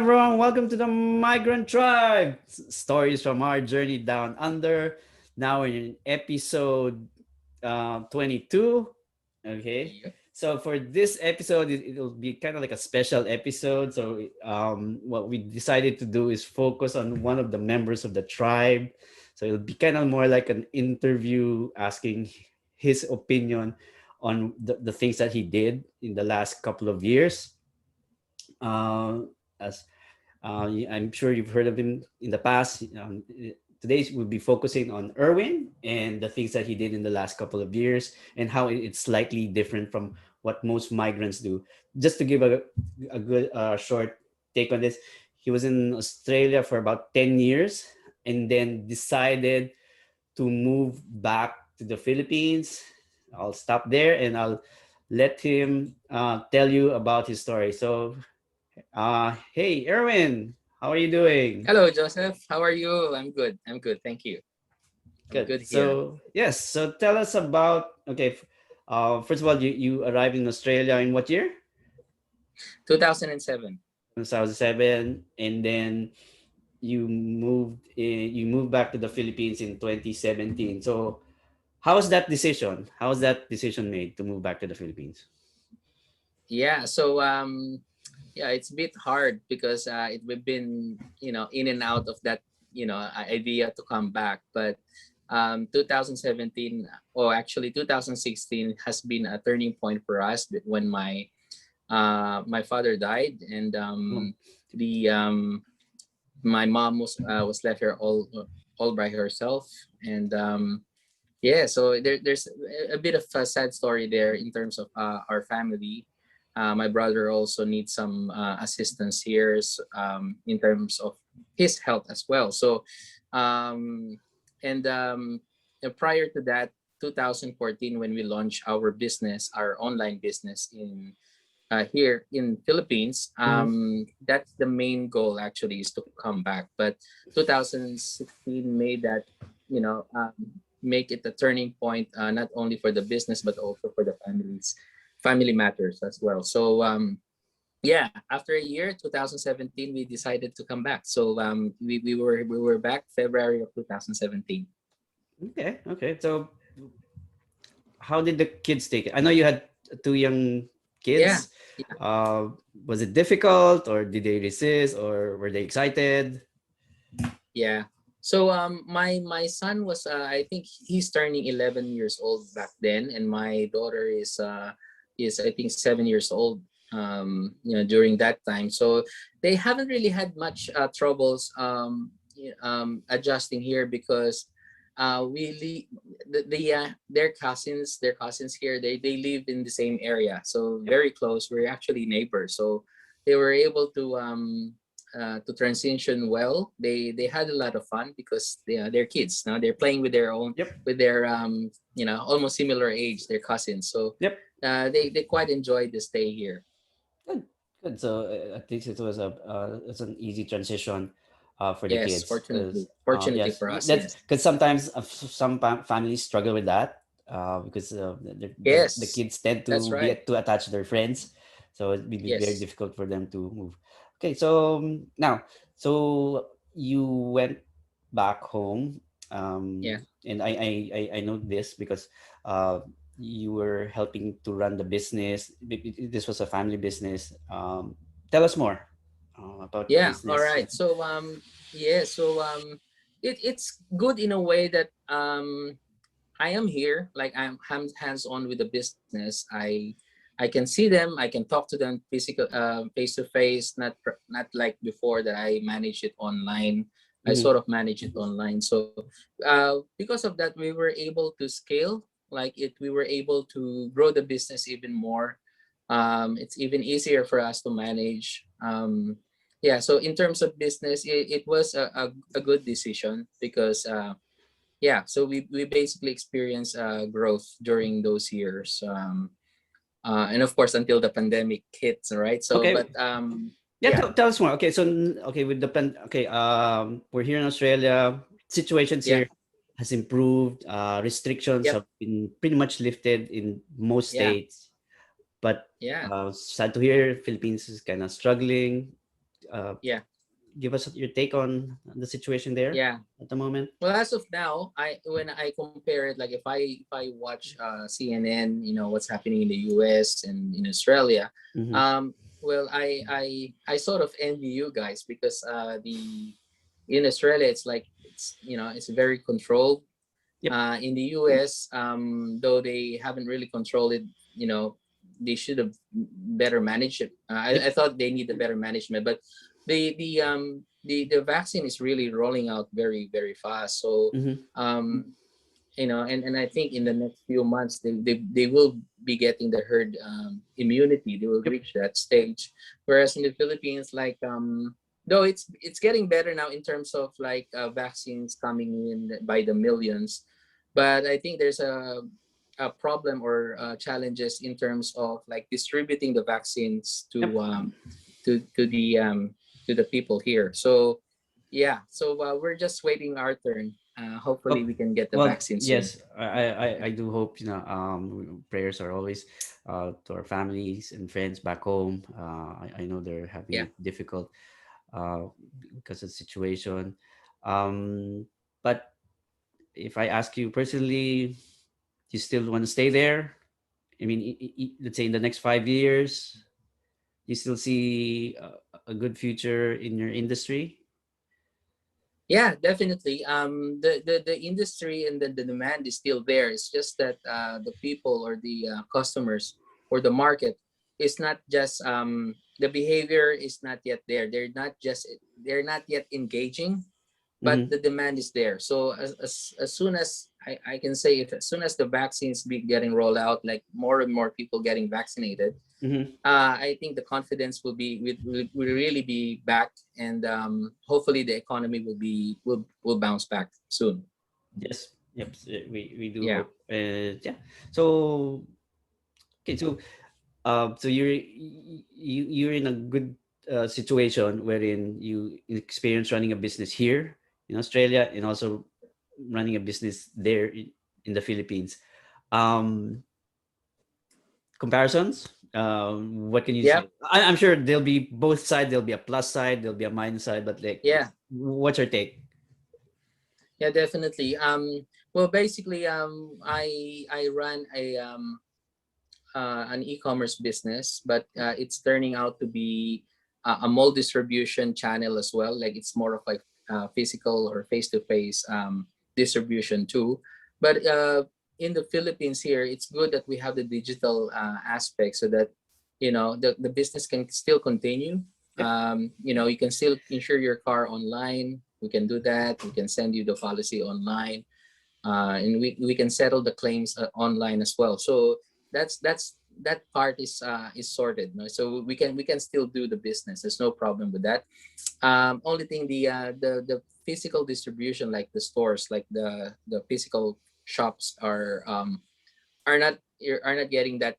everyone. Welcome to the Migrant Tribe. Stories from our journey down under. Now we're in episode 22. Okay. Yep. So for this episode, it'll be kind of like a special episode. So what we decided to do is focus on one of the members of the tribe. So it'll be kind of more like an interview asking his opinion on the things that he did in the last couple of years. Uh, as I'm sure you've heard of him in the past. Today we'll be focusing on Erwin and the things that he did in the last couple of years and how it's slightly different from what most migrants do. Just to give a good short take on this, he was in Australia for about 10 years and then decided to move back to the Philippines. I'll stop there and I'll let him tell you about his story. So hey, Erwin, how are you doing? Hello, Joseph. How are you? I'm good. I'm good. Thank you. I'm Good. good here. So, yes, so tell us about, okay, first of all, you arrived in Australia in what year? 2007. 2007, and then you moved back to the Philippines in 2017. So, how was that decision? How was that decision made to move back to the Philippines? Yeah. Yeah, it's a bit hard because we've been in and out of that idea to come back. But 2017, or actually 2016, has been a turning point for us when my father died, and Oh, the my mom was left here all by herself, and yeah, so there's a bit of a sad story there in terms of our family. My brother also needs some assistance here, in terms of his health as well. Um, and prior to that, 2014, when we launched our business, our online business here in Philippines, mhm. that's the main goal actually, is to come back. But 2016 made that, you know, um, make it a turning point, not only for the business but also for the family matters as well. Yeah, after a year, 2017, we decided to come back. We were back February of 2017. Okay, okay. So, how did the kids take it? I know you had two young Yeah. kids. Was it difficult, or did they resist, or were they excited? Yeah. My son was, I think he's turning 11 years old back then, and my daughter is, I think, 7 years old. During that time, so they haven't really had much troubles adjusting here, because their cousins here, they live in the same area, so Yep. very close. We're actually neighbors, so they were able to transition well. They had a lot of fun because they're kids now. They're playing with their own, Yep. with their almost similar age, their cousins. So Yep. they quite enjoyed the stay here. Good. Good. So at least it was it's an easy transition for the Yes, kids because fortunately yes, for us, that's yes. because sometimes some families struggle with that because the Yes, kids tend that's to be right. too attached to their friends, so it would be very Yes. difficult for them to move. Okay, so now, so you went back home, Yeah. and I know this because uh, you were helping to run the business. This was a family business. Tell us more about the Yeah. All business. right. Yeah. It's good in a way that I am here, like I'm hands on with the business. I can see them, I can talk to them physical, face to face, not like before that I manage it online. I Hmm. sort of manage it online. Because of that, we were able to scale like it. We were able to grow the business even more. It's even easier for us to manage. Yeah. So in terms of business, it was a good decision because. Yeah, so we basically experienced growth during those years, and of course until the pandemic hits, right? Okay. Yeah, Yeah. tell us more. Okay, so okay, with the okay, we're here in Australia. Situations Yeah. here has improved. Restrictions Yep. have been pretty much lifted in most Yeah. states. But Yeah. sad to hear, Philippines is kind of struggling. Yeah. give us your take on the situation there Yeah. at the moment. Well, as of now, I when I compare it, like if I watch CNN, what's happening in the U.S. and in Australia, Mm-hmm. um, well, I sort of envy you guys because the in Australia it's like it's very controlled. Yep. In the U.S., though they haven't really controlled it, they should have better managed it. I Yep. thought they need a better management, but the vaccine is really rolling out very very fast. So Mm-hmm. um, and I think in the next few months they will be getting the herd immunity. They will Yep. reach that stage. Whereas in the Philippines, like though it's getting better now in terms of like vaccines coming in by the millions, but I think there's a problem or challenges in terms of like distributing the vaccines Yep. to the people here. So yeah, so we're just waiting our turn. Hopefully Well, we can get the well, vaccine soon. yes, I do hope, prayers are always to our families and friends back home. I know they're having Yeah. it difficult uh, because of the situation. But if I ask you personally, you still want to stay there? I mean, let's say in the next 5 years, you still see a good future in your industry? Yeah, definitely. The industry and the demand is still there. It's just that the people or the customers or the market is not just the behavior is not yet there. They're not yet engaging, but Mm-hmm. the demand is there. So as soon as I can say, if as soon as the vaccines be getting rolled out, like more and more people getting vaccinated, Mm-hmm. I think the confidence will really be back, and hopefully the economy will bounce back soon. Yes. Yep. We do Yeah. hope. Yeah. So okay. So you're in a good situation wherein you experience running a business here in Australia and also running a business there in the Philippines. Um, Comparisons. What can you Yep. say? I'm sure there'll be both sides. There'll be a plus side. There'll be a minus side. But like, Yeah. what's your take? Yeah. Definitely. Well, basically, I run an e-commerce business, but it's turning out to be a mall distribution channel as well. Like it's more of like physical or face-to-face distribution too. But in the Philippines here, it's good that we have the digital aspect so that the business can still continue. Yep. You can still insure your car online. We can do that. We can send you the policy online, and we can settle the claims online as well. So that part is sorted. No? So we can still do the business. There's no problem with that. Only thing the physical distribution, like the stores, like the physical shops are not getting that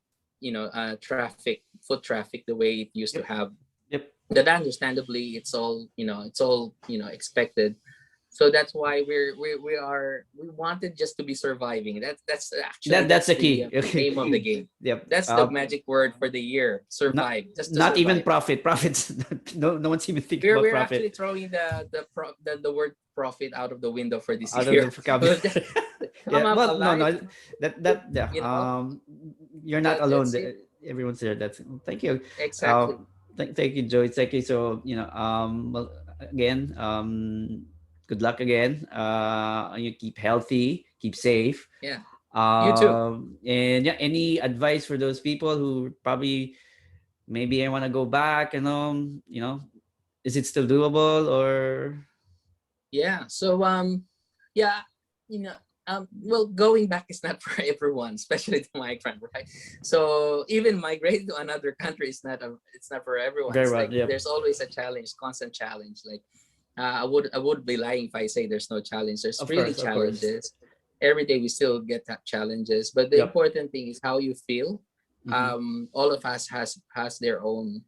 foot traffic the way it used to Yep. have. Yep. That understandably it's all expected. So that's why we wanted just to be surviving. That's actually That's that's the the key. Okay. name of the game. Yep. That's the magic word for the year: Not survive. Just to not even survive. profit. Profits. No, no one's even thinking we're about we're actually profit throwing the word profit out of the window for this out of the year. We've just vocabulary. come Yeah. up Well, no, alive. no. That yeah. You know You're not that alone. that's it. Everyone's there. That's thank you. Exactly. Thank you, Joy. Thank you. So well, again, good luck again. You keep healthy, keep safe. Yeah. You too. And yeah, any advice for those people who probably maybe I want to go back, is it still doable or Yeah. So yeah, you know well, going back is not for everyone, especially the migrant, right? So even migrating to another country is not it's not for everyone. very It's well? like Yep, there's always a challenge, constant challenge. Like I would be lying if I say there's no challenge. There's of really course, of course. challenges. Every day we still get that challenges, but the Yep. important thing is how you feel. Mm-hmm. All of us has their own,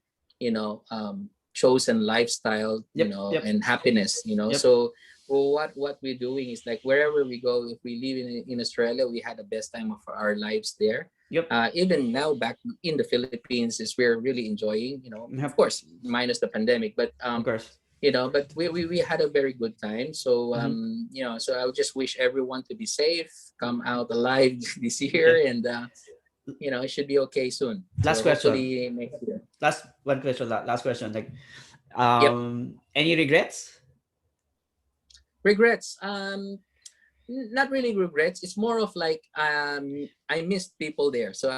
chosen lifestyle, Yep. Yep. and happiness. Yep. So well, what we're doing is like wherever we go, if we live in Australia, we had the best time of our lives there. Yep. Even now back in the Philippines is we're really enjoying, of Yep. course minus the pandemic, but Of course. but we had a very good time. So Hmm. so I would just wish everyone to be safe, come out alive this year, Okay. and it should be okay soon. Last So question. hopefully next year. Last one question. Last question. Like, Yep. any regrets? Regrets. Not really regrets. It's more of like I missed people there. So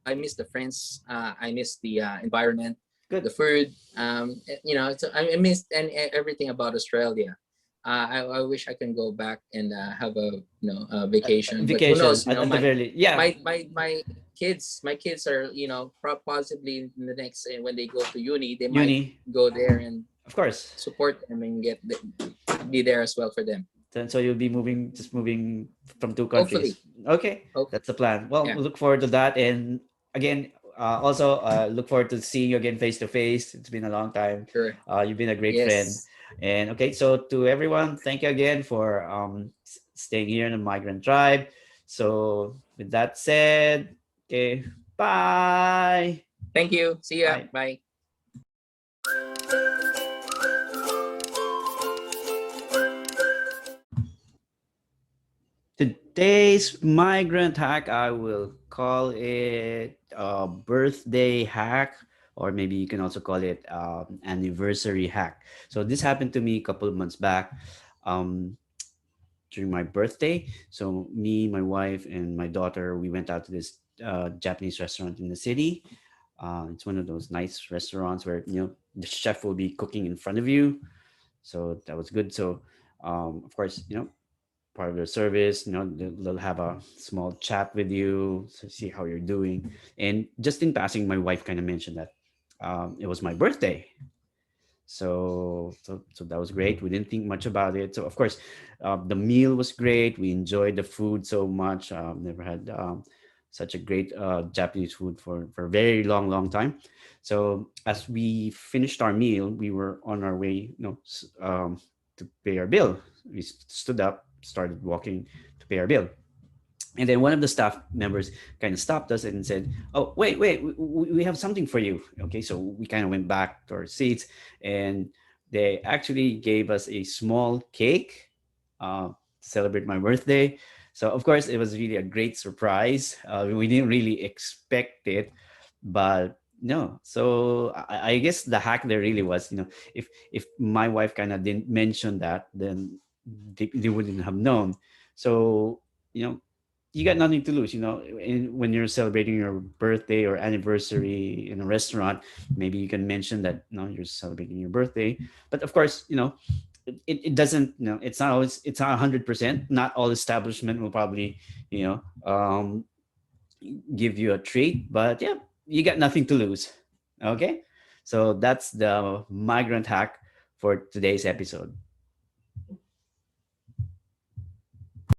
I miss the friends. I miss the environment, the Good. food. So I missed and everything about Australia. I wish I can go back and have a vacation. But who Vacation knows? at the very yeah. My kids are possibly in the next when they go to uni, they might Uni, go there and of course. support them and be there as well for them. Then so you'll be moving, just moving from two countries. Hopefully, Okay, hopefully, that's the plan. Well, yeah, we look forward to that, and again, also look forward to seeing you again face to face. It's been a long time. sure, You've been a great friend, yes. and okay. So to everyone, thank you again for staying here in the Migrant Tribe. So with that said, okay, bye. Thank you. See ya. Bye. Bye. Today's migrant hack, I will call it a birthday hack, or maybe you can also call it anniversary hack. So this happened to me a couple of months back um, during my birthday. So me, my wife, and my daughter, we went out to this Japanese restaurant in the city. It's one of those nice restaurants where the chef will be cooking in front of you. So that was good. So of course, part of their service, they'll have a small chat with you to see how you're doing. And just in passing, my wife kind of mentioned that it was my birthday. So that was great. We didn't think much about it. So of course, the meal was great. We enjoyed the food so much. Never had such a great Japanese food for a very long time. So as we finished our meal, we were on our way, to pay our bill. We stood up, started walking to pay our bill, and then one of the staff members kind of stopped us and said, "Oh, wait, we have something for you." Okay, so we kind of went back to our seats, and they actually gave us a small cake to celebrate my birthday. So of course, it was really a great surprise. We didn't really expect it, but no. So I guess the hack there really was, if my wife kind of didn't mention that, then they wouldn't have known. So you know you got nothing to lose, when you're celebrating your birthday or anniversary in a restaurant. Maybe you can mention that, you're celebrating your birthday. But of course, it doesn't, it's not always, it's not 100%. Not all establishment will probably, you know give you a treat, but yeah, you got nothing to lose. Okay, so that's the migrant hack for today's episode.